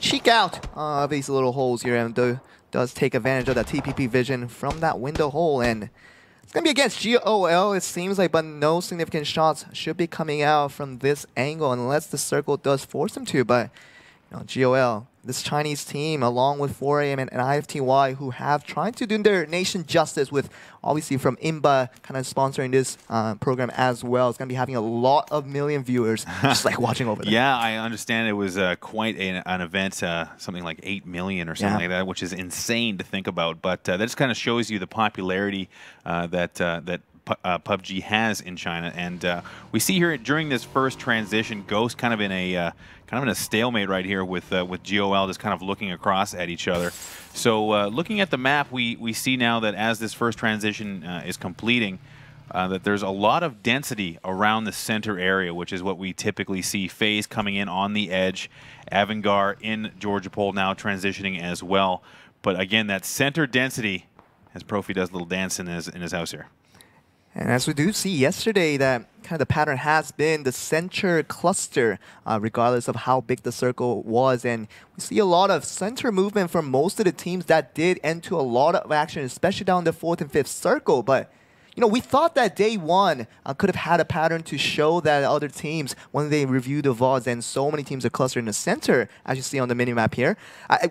cheek out of these little holes here and does take advantage of that TPP vision from that window hole. And it's going to be against GOL, it seems like, but no significant shots should be coming out from this angle unless the circle does force them to. But GOL, this Chinese team, along with 4AM and IFTY, who have tried to do their nation justice with, obviously, from IMBA kind of sponsoring this program as well. It's going to be having a lot of million viewers just like watching over there. Yeah, I understand it was quite an event, something like 8 million or something like that, which is insane to think about. But that just kind of shows you the popularity that PUBG has in China, and we see here during this first transition, Ghost kind of in a stalemate right here with GOL just kind of looking across at each other. So looking at the map, we see now that as this first transition is completing, that there's a lot of density around the center area, which is what we typically see. FaZe coming in on the edge, Avangar in Georgia Pole now transitioning as well. But again, that center density, as Profi does a little dance in his house here. And as we do see yesterday, that kind of the pattern has been the center cluster, regardless of how big the circle was. And we see a lot of center movement from most of the teams that did end to a lot of action, especially down the 4th and 5th circle. But we thought that day one could have had a pattern to show that other teams, when they review the VODs, and so many teams are clustered in the center, as you see on the minimap here.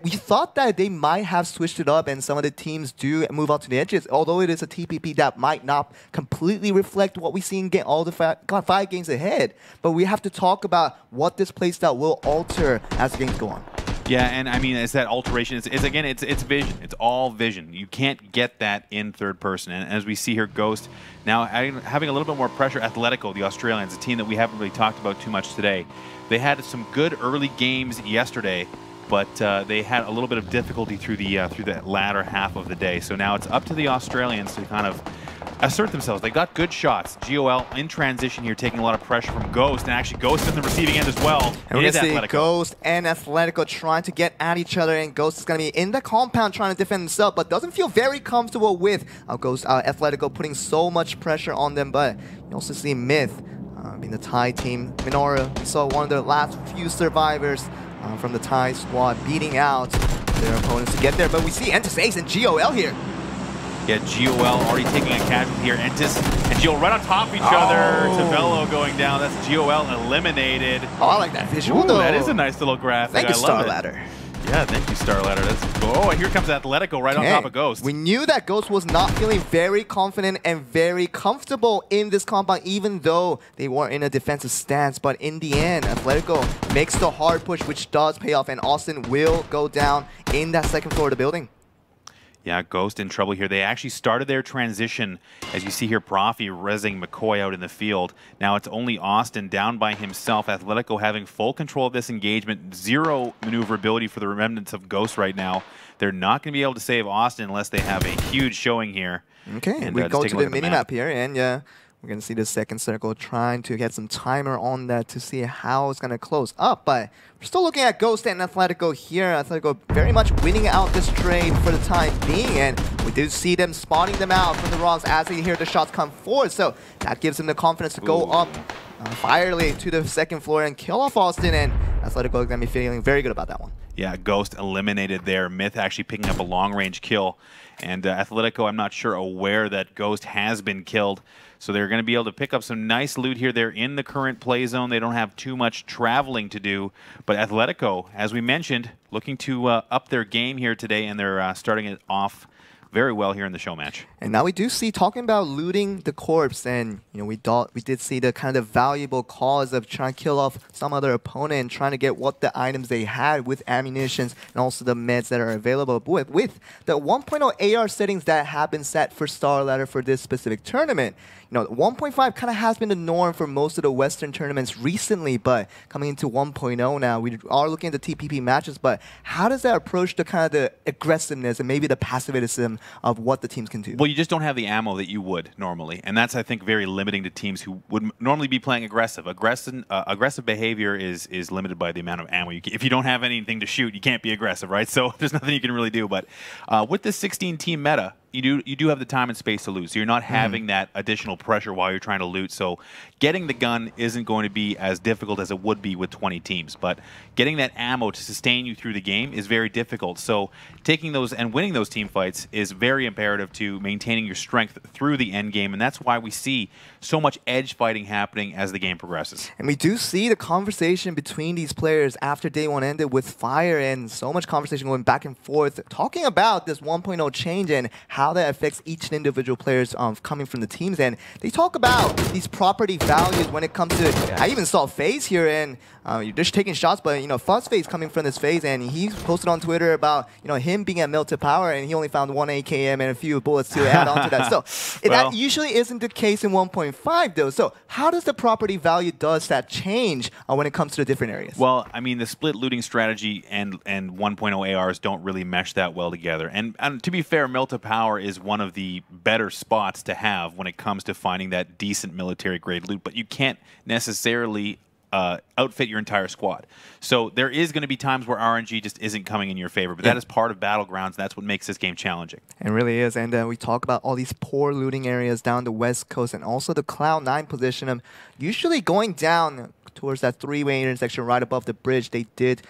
We thought that they might have switched it up and some of the teams do move out to the edges, although it is a TPP that might not completely reflect what we see in all the 5 games ahead. But we have to talk about what this playstyle will alter as the games go on. Yeah, and I mean, it's that alteration. It's again, it's vision. It's all vision. You can't get that in third person. And as we see here, Ghost now having a little bit more pressure. Atletico, the Australians, a team that we haven't really talked about too much today. They had some good early games yesterday, but they had a little bit of difficulty through the latter half of the day. So now it's up to the Australians to kind of assert themselves. They got good shots. GOL in transition here, taking a lot of pressure from Ghost, and actually Ghost in the receiving end as well. And we're going to see Ghost and Atletico trying to get at each other, and Ghost is going to be in the compound trying to defend himself, but doesn't feel very comfortable with Atletico putting so much pressure on them. But you also see Myth, being the Thai team. Minora, we saw one of the last few survivors from the Thai squad beating out their opponents to get there. But we see Entis Ace and GOL here. Yeah, GOL already taking a casualty here. Entis and GOL right on top of each other. Tavello going down. That's GOL eliminated. Oh, I like that visual. Ooh, that is a nice little graphic. Thank you, I love starladder. Yeah, thank you, starladder. That's cool. Oh, and here comes Atletico right on top of Ghost. We knew that Ghost was not feeling very confident and very comfortable in this compound, even though they were in a defensive stance. But in the end, Atletico makes the hard push, which does pay off, and Austin will go down in that second floor of the building. Yeah, Ghost in trouble here. They actually started their transition, as you see here, Profi rezzing McCoy out in the field. Now it's only Austin down by himself. Atletico having full control of this engagement. Zero maneuverability for the remnants of Ghost right now. They're not going to be able to save Austin unless they have a huge showing here. Okay, and we go to the minimap here, and we're going to see the second circle trying to get some timer on that to see how it's going to close up. But we're still looking at Ghost and Atletico here. Atletico very much winning out this trade for the time being. And we do see them spotting them out from the rocks as they hear the shots come forward. So that gives them the confidence to go up fierily to the second floor and kill off Austin. And Atletico is going to be feeling very good about that one. Yeah, Ghost eliminated there. Myth actually picking up a long-range kill. And Atletico, I'm not sure, aware that Ghost has been killed. So they're going to be able to pick up some nice loot here. They're in the current play zone. They don't have too much traveling to do. But Atletico, as we mentioned, looking to up their game here today, and they're starting it off very well here in the show match. And now we do see, talking about looting the corpse, and we did see the kind of valuable cause of trying to kill off some other opponent and trying to get what the items they had with ammunitions and also the meds that are available with the 1.0 AR settings that have been set for starladder for this specific tournament. 1.5 kind of has been the norm for most of the Western tournaments recently, but coming into 1.0 now, we are looking at the TPP matches, but how does that approach the kind of the aggressiveness and maybe the passivism of what the teams can do? Well, you just don't have the ammo that you would normally, and that's, I think, very limiting to teams who would normally be playing aggressive. Aggressive behavior is limited by the amount of ammo. If you don't have anything to shoot, you can't be aggressive, right? So there's nothing you can really do. But with this 16-team meta, you do have the time and space to loot. So you're not having that additional pressure while you're trying to loot. So getting the gun isn't going to be as difficult as it would be with 20 teams. But getting that ammo to sustain you through the game is very difficult. So taking those and winning those team fights is very imperative to maintaining your strength through the end game. And that's why we see so much edge fighting happening as the game progresses. And we do see the conversation between these players after day one ended with Fire, and so much conversation going back and forth, talking about this 1.0 change and how that affects each individual players coming from the teams. And they talk about these property values when it comes to, I even saw FaZe here, and you're just taking shots, but FuzzFace coming from this FaZe, and he posted on Twitter about him being at melted power, and he only found 1 AKM and a few bullets to add on to that. So that usually isn't the case in 1.5 though. So how does the property value that change when it comes to the different areas? Well, I mean, the split looting strategy and 1.0 ARs don't really mesh that well together. And to be fair, melted power is one of the better spots to have when it comes to finding that decent military grade loot, but you can't necessarily outfit your entire squad. So there is going to be times where RNG just isn't coming in your favor, but that is part of Battlegrounds, and that's what makes this game challenging. It really is, and we talk about all these poor looting areas down the West Coast, and also the Cloud9 position. Usually going down towards that three-way intersection right above the bridge, they did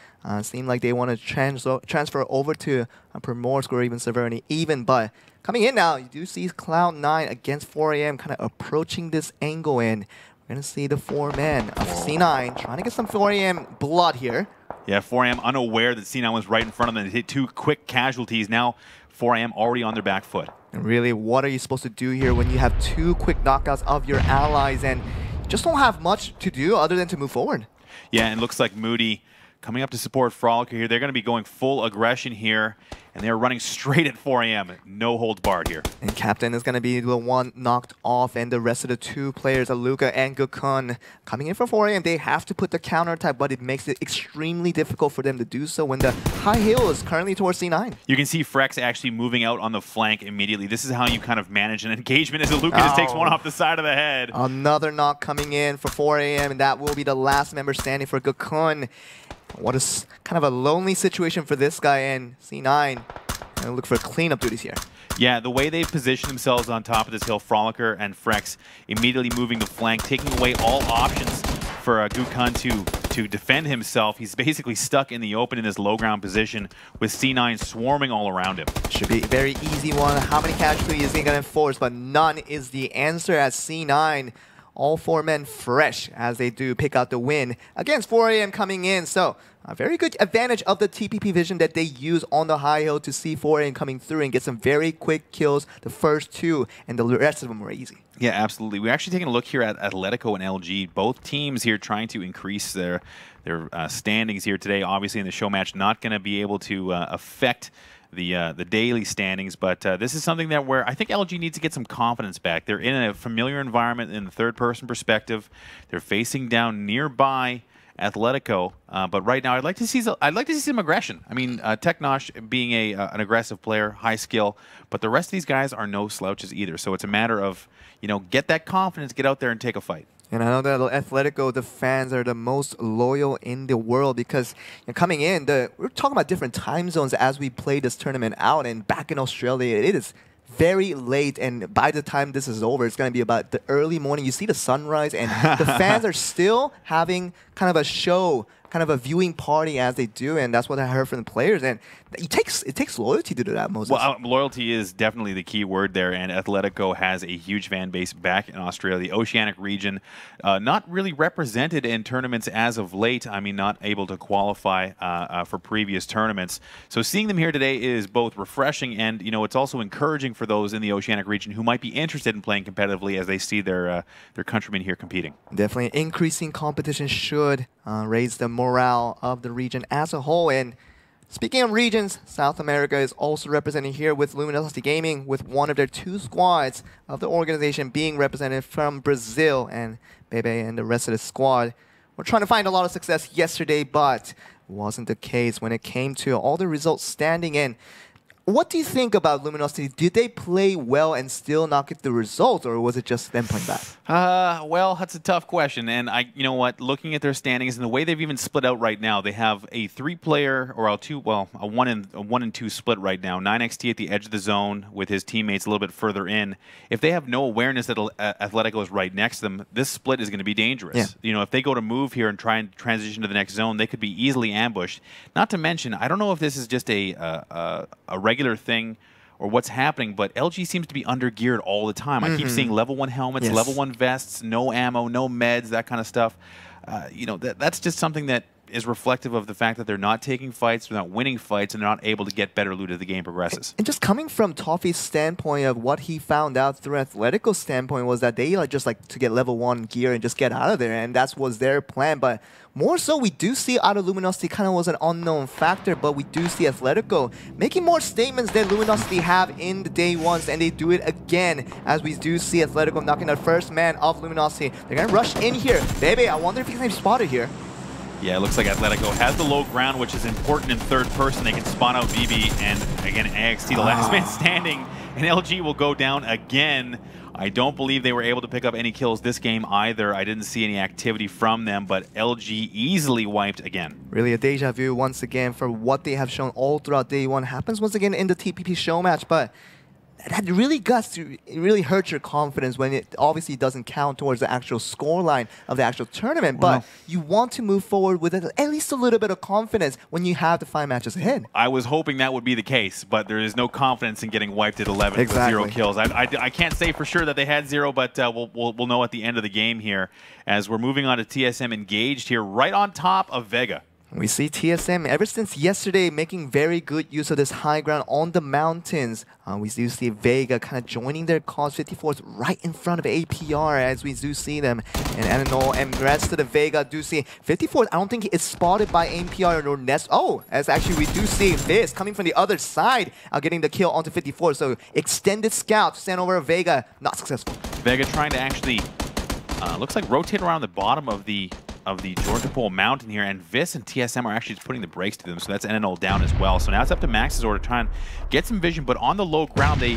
seem like they want to transfer over to Primorsk or even Severity even, but coming in now, you do see Cloud9 against 4 AM kind of approaching this angle, and we're going to see the 4-man of C9 trying to get some 4 AM blood here. Yeah, 4 AM unaware that C9 was right in front of them. They hit 2 quick casualties. Now 4 AM already on their back foot. And really, what are you supposed to do here when you have 2 quick knockouts of your allies and you just don't have much to do other than to move forward? Yeah, and it looks like Moody coming up to support Frolicker here. They're going to be going full aggression here, and they're running straight at 4 AM. No holds barred here. And Captain is going to be the one knocked off, and the rest of the 2 players, Aluka and Gukun, coming in for 4 AM. They have to put the counter attack, but it makes it extremely difficult for them to do so when the high hill is currently towards C9. You can see Frex actually moving out on the flank immediately. This is how you kind of manage an engagement as Aluka just takes one off the side of the head. Another knock coming in for 4 AM, and that will be the last member standing for Gukun. What is kind of a lonely situation for this guy, and C9 and look for cleanup duties here. Yeah, the way they position themselves on top of this hill, Frolicker and Frex immediately moving the flank, taking away all options for Gukun to defend himself. He's basically stuck in the open in this low ground position with C9 swarming all around him. Should be a very easy one. How many casualties is he going to enforce? But none is the answer as C9. All 4 men fresh as they do pick out the win against 4 AM coming in. So a very good advantage of the TPP vision that they use on the high hill to see 4 AM coming through and get some very quick kills. The first 2 and the rest of them were easy. Yeah, absolutely. We're actually taking a look here at Atletico and LG. Both teams here trying to increase their standings here today. Obviously in the show match, not going to be able to affect the daily standings, but this is something that where I think LG needs to get some confidence back. They're in a familiar environment in the third-person perspective. They're facing down nearby Atletico, but right now I'd like to see some aggression. I mean, Teknosh being an aggressive player, high skill, but the rest of these guys are no slouches either. So it's a matter of get that confidence, get out there and take a fight. And I know that Atletico, the fans are the most loyal in the world because coming in, we're talking about different time zones as we play this tournament out. And back in Australia, it is very late, and by the time this is over, it's going to be about the early morning. You see the sunrise, and the fans are still having kind of a show, kind of a viewing party as they do, and that's what I heard from the players. And it takes loyalty to do that, Moses. Well, loyalty is definitely the key word there, and Atletico has a huge fan base back in Australia. The Oceanic region, not really represented in tournaments as of late. I mean, not able to qualify for previous tournaments. So seeing them here today is both refreshing and, it's also encouraging for those in the Oceanic region who might be interested in playing competitively as they see their countrymen here competing. Definitely increasing competition should raise the morale of the region as a whole. And speaking of regions, South America is also represented here with Luminosity Gaming, with one of their 2 squads of the organization being represented from Brazil, and Bebe and the rest of the squad were trying to find a lot of success yesterday, but wasn't the case when it came to all the results standing in. What do you think about Luminosity? Did they play well and still not get the result, or was it just them playing bad? Well, that's a tough question. And you know what? Looking at their standings and the way they've even split out right now, they have a 3-player or a 1 and 2 split right now. 9XT at the edge of the zone with his teammates a little bit further in. If they have no awareness that Atletico is right next to them, this split is going to be dangerous. Yeah. You know, if they go to move here and try and transition to the next zone, they could be easily ambushed. Not to mention, I don't know if this is just a regular thing or what's happening, but LG seems to be under-geared all the time. I keep seeing level 1 helmets, level 1 vests, no ammo, no meds, that kind of stuff. You know, that's just something that is reflective of the fact that they're not taking fights, they're not winning fights, and they're not able to get better loot as the game progresses. And just coming from Toffee's standpoint of what he found out through Atletico's standpoint was that they just like to get level 1 gear and just get out of there, and that was their plan. But more so, we do see out of Luminosity kind of was an unknown factor, but we do see Atletico making more statements than Luminosity have in the day ones, and they do it again as we do see Atletico knocking the first man off Luminosity. They're going to rush in here. Baby, I wonder if he can be spotted here. Yeah, it looks like Atletico has the low ground, which is important in third person. They can spawn out BB, and again, AXT, the last man standing, and LG will go down again. I don't believe they were able to pick up any kills this game either. I didn't see any activity from them, but LG easily wiped again. Really a deja vu once again for what they have shown all throughout day one. Happens once again in the TPP show match, but that really really hurts your confidence when it obviously doesn't count towards the actual scoreline of the actual tournament. But you want to move forward with at least a little bit of confidence when you have the 5 matches ahead. I was hoping that would be the case, but there is no confidence in getting wiped at 11 with 0 kills. I can't say for sure that they had 0, but we'll know at the end of the game here as we're moving on to TSM engaged here right on top of Vega. We see TSM, ever since yesterday, making very good use of this high ground on the mountains. We do see Vega kind of joining their cause 54s right in front of APR as we do see them. And Ananol and the rest of the Vega do see 54s. I don't think it's spotted by APR or Nest. Oh, as actually we do see this coming from the other side, getting the kill onto 54. So extended scout to stand over Vega, not successful. Vega trying to actually, looks like rotate around the bottom of the Georgia Pole Mountain here, and Vis and TSM are actually just putting the brakes to them, so that's NNL down as well. So now it's up to Max's order to try and get some vision, but on the low ground, they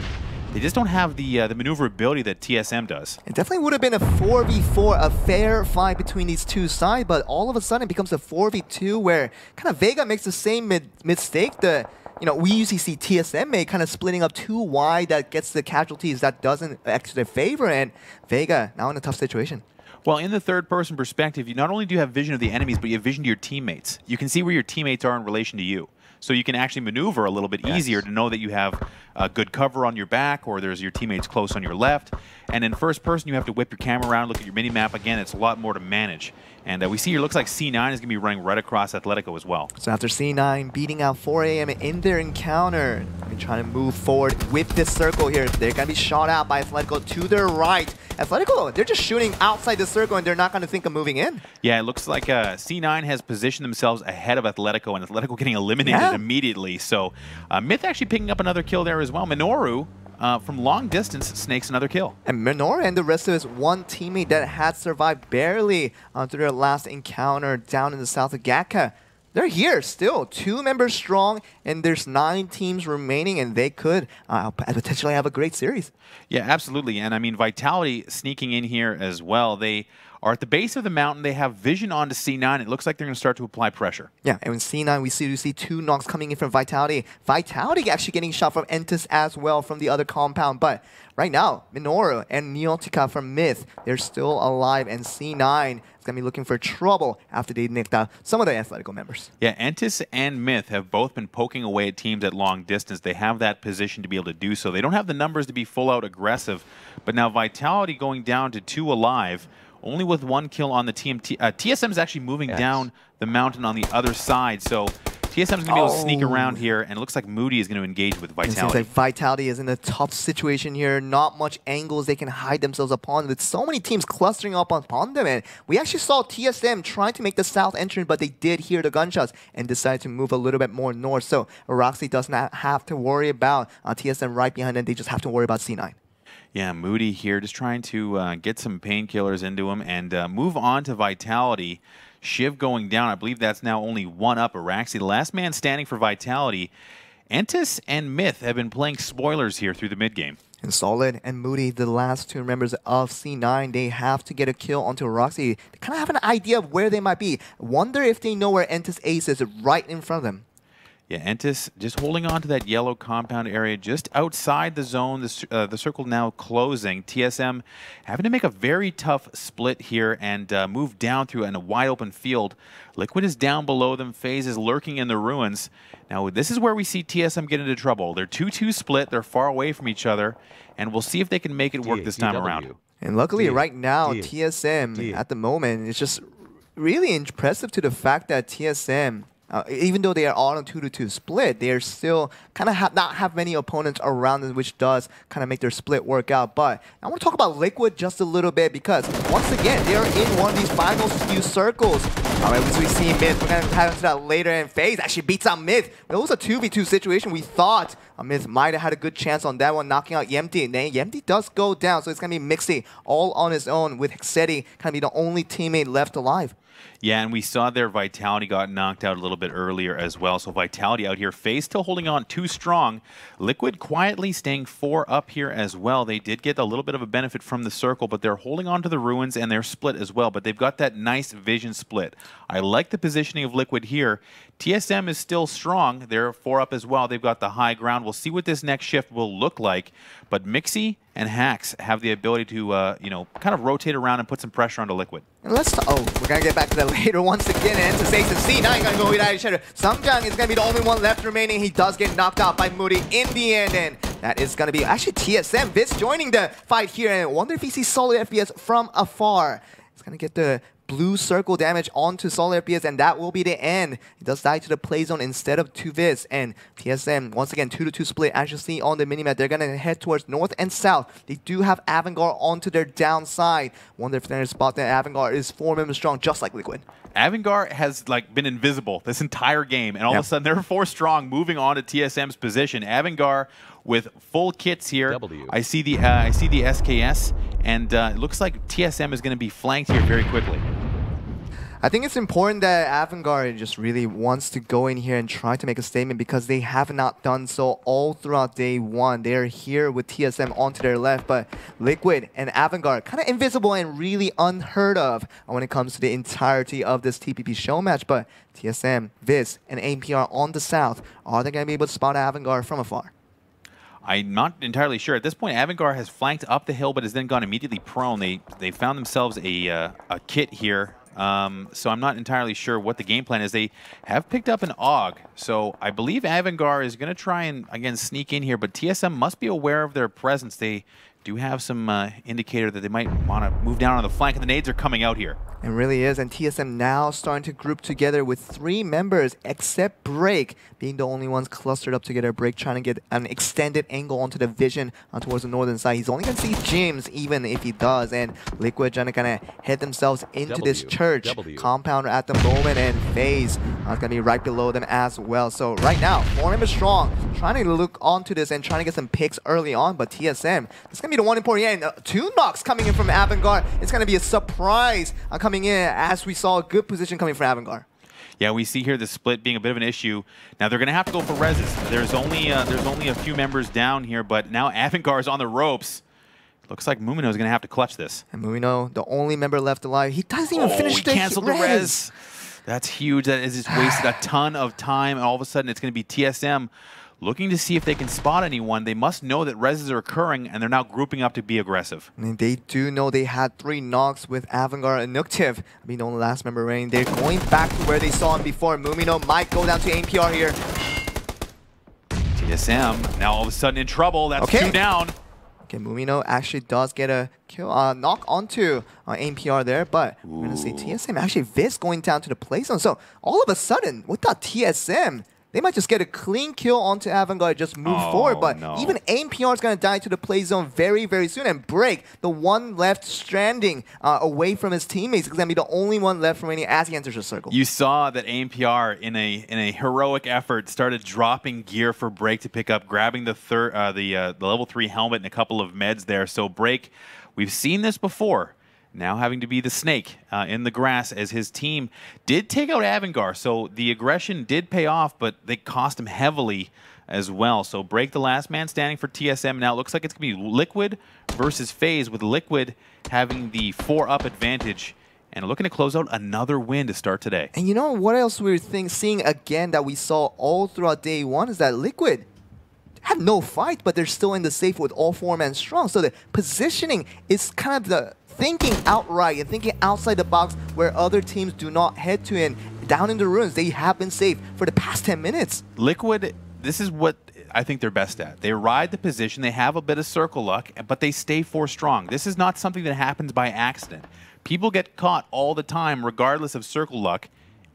just don't have the maneuverability that TSM does. It definitely would have been a 4v4, a fair fight between these two sides, but all of a sudden it becomes a 4v2 where kind of Vega makes the same mistake. We usually see TSM make kind of splitting up too wide that gets the casualties that doesn't actually favor, and Vega now in a tough situation. Well, in the third-person perspective, you not only do you have vision of the enemies, but you have vision to your teammates. You can see where your teammates are in relation to you. So you can actually maneuver a little bit easier to know that you have good cover on your back, or there's your teammates close on your left. And in first person, you have to whip your camera around, look at your mini-map. Again, it's a lot more to manage. And we see here, looks like C9 is going to be running right across Atletico as well. So after C9 beating out 4AM in their encounter, they're trying to move forward with this circle here. They're going to be shot out by Atletico to their right. Atletico, they're just shooting outside the circle, and they're not going to think of moving in. Yeah, it looks like C9 has positioned themselves ahead of Atletico, and Atletico getting eliminated immediately. So Myth actually picking up another kill there as well. Minoru, from long distance, snakes another kill. And Minoru and the rest of his one teammate that had survived barely through their last encounter down in the south of Gatka. They're here still, 2 members strong, and there's 9 teams remaining, and they could potentially have a great series. Yeah, absolutely. And I mean, Vitality sneaking in here as well. They are at the base of the mountain. They have vision onto C9. It looks like they're going to start to apply pressure. Yeah, and with C9, we see 2 knocks coming in from Vitality. Vitality actually getting shot from Entis as well from the other compound. But right now, Minoru and Neotica from Myth, they're still alive. And C9 is going to be looking for trouble after they nicked out some of the Atletico members. Yeah, Entis and Myth have both been poking away at teams at long distance. They have that position to be able to do so. They don't have the numbers to be full-out aggressive. But now Vitality going down to 2 alive, only with 1 kill on the team. TSM is actually moving down the mountain on the other side, so TSM is going to be able to sneak around here, and it looks like Moody is going to engage with Vitality. It seems like Vitality is in a tough situation here. Not much angles they can hide themselves upon, with so many teams clustering up upon them. And we actually saw TSM trying to make the south entrance, but they did hear the gunshots and decided to move a little bit more north. So Roxy does not have to worry about TSM right behind them. They just have to worry about C9. Yeah, Moody here just trying to get some painkillers into him and move on to Vitality. Shiv going down. I believe that's now only 1 up Araxi, the last man standing for Vitality. Entis and Myth have been playing spoilers here through the mid game. And Solid and Moody, the last two members of C9, they have to get a kill onto Roxy. They kind of have an idea of where they might be. Wonder if they know where Entis Ace is right in front of them. Yeah, Entis just holding on to that yellow compound area just outside the zone. The circle now closing. TSM having to make a very tough split here and move down through in a wide open field. Liquid is down below them. FaZe is lurking in the ruins. Now, this is where we see TSM get into trouble. They're 2-2 split. They're far away from each other. And we'll see if they can make it work this time around. And luckily, right now, TSM, at the moment, is just really impressive to the fact that TSM, even though they are on a 2-2 split, they are still kind of not have many opponents around them, which does kind of make their split work out. But I want to talk about Liquid just a little bit because, once again, they are in one of these final few circles. As we see Myth, we're going to dive into that later, and FaZe actually beats out Myth. It was a 2v2 situation. We thought Myth might have had a good chance on that one, knocking out Yemty. And then Yemty does go down, so it's going to be Mixie all on his own, with Hexeti kind of be the only teammate left alive. Yeah, and we saw their Vitality got knocked out a little bit earlier as well. So Vitality out here. FaZe still holding on too strong. Liquid quietly staying 4 up here as well. They did get a little bit of a benefit from the circle, but they're holding on to the ruins and they're split as well. But they've got that nice vision split. I like the positioning of Liquid here. TSM is still strong. They're 4 up as well. They've got the high ground. We'll see what this next shift will look like. But Mixie and Hax have the ability to, you know, kind of rotate around and put some pressure onto Liquid. And let's we're going to get back to that later once again. And to say to C9 going to go with each other. Samjang is going to be the only one left remaining. He does get knocked out by Moody in the end. And that is going to be actually TSM. Viz joining the fight here. And I wonder if he sees solid FPS from afar. He's going to get the blue circle damage onto solid FPS, and that will be the end. He does die to the play zone instead of to Viz. And TSM, once again, 2-2 split. As you see on the minimap, they're going to head towards north and south. They do have Avangard onto their downside. Wonder if they're going to spot that Avangard is 4 members strong, just like Liquid. Avangard has been invisible this entire game, and all of a sudden they're 4 strong, moving on to TSM's position. Avangard with full kits here. I see the SKS, and it looks like TSM is going to be flanked here very quickly. I think it's important that Avangard just really wants to go in here and try to make a statement because they have not done so all throughout day 1. They're here with TSM onto their left, but Liquid and Avangard kind of invisible and really unheard of when it comes to the entirety of this TPP show match. But TSM, Viz, and APR on the south, are they going to be able to spot Avangard from afar? I'm not entirely sure. At this point, Avangard has flanked up the hill, but has then gone immediately prone. They found themselves a kit here. So I'm not entirely sure what the game plan is. They have picked up an AUG, so I believe Avangard is going to try and, again, sneak in here, but TSM must be aware of their presence. They do have some indicator that they might want to move down on the flank, and the nades are coming out here. It really is, and TSM now starting to group together with 3 members, except Break being the only ones clustered up together. Break trying to get an extended angle onto the vision towards the northern side. He's only going to see Jims, even if he does, and Liquid trying to kind of head themselves into this church compound at the moment, and FaZe is going to be right below them as well. So right now, 4 members strong, trying to look onto this and trying to get some picks early on, but TSM, it's going to be the one important. Yeah, 2 knocks coming in from Avangard. It's going to be a surprise coming in, as we saw a good position coming from Avangard. Yeah, we see here the split being a bit of an issue. Now they're going to have to go for reses. There's only a few members down here, but now Avangard's on the ropes. Looks like Mumino is going to have to clutch this. And Mumino, the only member left alive, he doesn't even finish he canceled the res. That's huge. That is just wasted a ton of time, and all of a sudden it's going to be TSM looking to see if they can spot anyone. They must know that reses are occurring, and they're now grouping up to be aggressive. And they do know they had 3 knocks with Avangard and Nuktiv being the only last member remaining. They're going back to where they saw him before. Mumino might go down to APR here. TSM now all of a sudden in trouble. That's 2 down. Okay, Mumino actually does get a kill, knock onto APR there, but we're going to see TSM actually Viz going down to the play zone. So all of a sudden, without TSM, they might just get a clean kill onto Avangard, just move forward. But even APR is going to die to the play zone very, very soon. And Break, the one left stranding away from his teammates, is going to be the only one left remaining as he enters the circle. You saw that APR, in a heroic effort, started dropping gear for Break to pick up, grabbing the level 3 helmet and a couple of meds there. So Break, we've seen this before. now having to be the snake in the grass as his team did take out Avangar. So the aggression did pay off, but they cost him heavily as well. So break the last man standing for TSM. Now it looks like it's going to be Liquid versus FaZe, with Liquid having the 4-up advantage and looking to close out another win to start today. And you know what else we're seeing again that we saw all throughout day one is that Liquid have no fight, but they're still in the safe with all 4-man strong. So the positioning is kind of the thinking outright and thinking outside the box where other teams do not head to. And down in the ruins, they have been safe for the past 10 minutes. Liquid, this is what I think they're best at. They ride the position, they have a bit of circle luck, but they stay 4 strong. This is not something that happens by accident. People get caught all the time regardless of circle luck,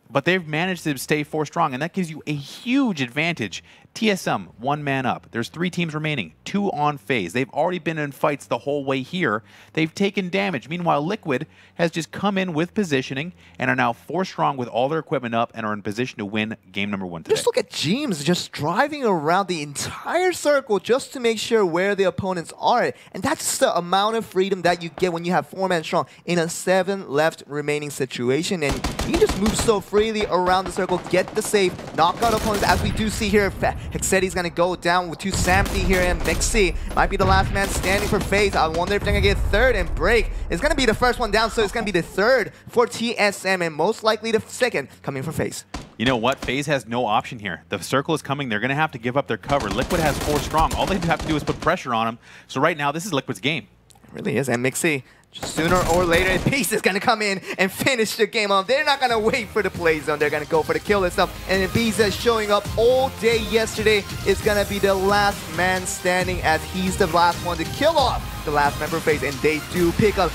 but they've managed to stay 4 strong, and that gives you a huge advantage. TSM, 1 man up. There's 3 teams remaining, 2 on FaZe. They've already been in fights the whole way here. They've taken damage. Meanwhile, Liquid has just come in with positioning and are now 4 strong with all their equipment up and are in position to win game number 1 today. Just look at James just driving around the entire circle just to make sure where the opponents are. And that's the amount of freedom that you get when you have 4-man strong in a 7 left remaining situation. And you can just move so freely around the circle, get the save, knock out opponents, as we do see here. Hexeti's going to go down with 2 Samty here, and Mixi might be the last man standing for FaZe. I wonder if they're going to get third, and Break is going to be the first one down, so it's going to be the third for TSM, and most likely the second coming for FaZe. You know what? FaZe has no option here. The circle is coming. They're going to have to give up their cover. Liquid has 4 strong. All they have to do is put pressure on them. So right now, this is Liquid's game. It really is, and Mixi, sooner or later, Peace is going to come in and finish the game off. They're not going to wait for the play zone. They're going to go for the kill itself. And Peace is showing up all day yesterday is going to be the last man standing, as he's the last one to kill off the last member of FaZe. And they do pick up